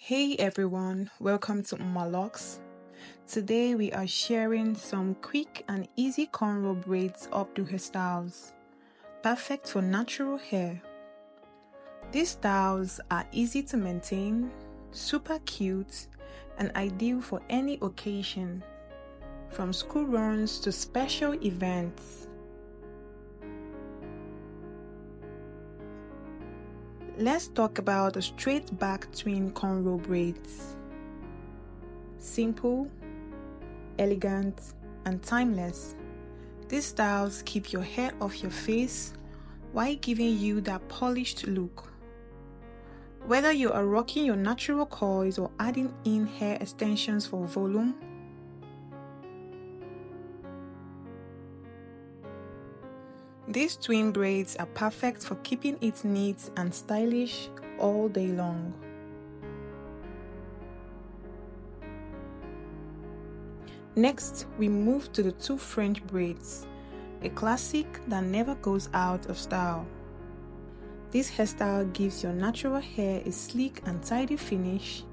Hey everyone, welcome to Locks. Today we are sharing some quick and easy cornrow braids updo hairstyles, perfect for natural hair. These styles are easy to maintain, super cute, and ideal for any occasion, from school runs to special events. Let's talk about the straight back twin cornrow braids. Simple, elegant, and timeless. These styles keep your hair off your face while giving you that polished look. Whether you are rocking your natural coils or adding in hair extensions for volume, these twin braids are perfect for keeping it neat and stylish all day long. Next, we move to the two French braids, a classic that never goes out of style. This hairstyle gives your natural hair a sleek and tidy finish,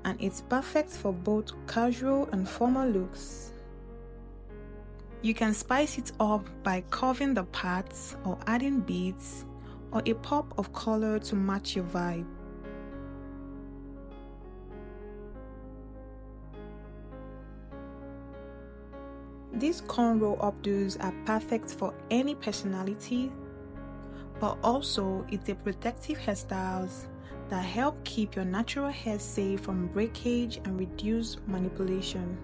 and it's perfect for both casual and formal looks. You can spice it up by curving the parts or adding beads or a pop of color to match your vibe. These cornrow updos are perfect for any personality, but also it's a protective hairstyles that help keep your natural hair safe from breakage and reduce manipulation.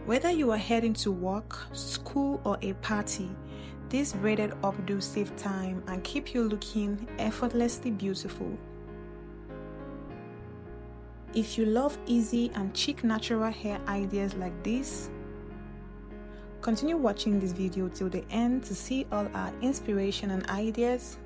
Whether you are heading to work, school, or a party, this braided updo save time and keep you looking effortlessly beautiful. If you love easy and chic natural hair ideas like this, continue watching this video till the end to see all our inspiration and ideas.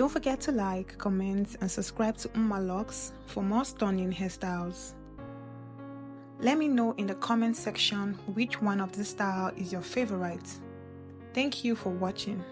Don't forget to like, comment, and subscribe to Locks for more stunning hairstyles. Let me know in the comment section which one of this style is your favorite. Thank you for watching.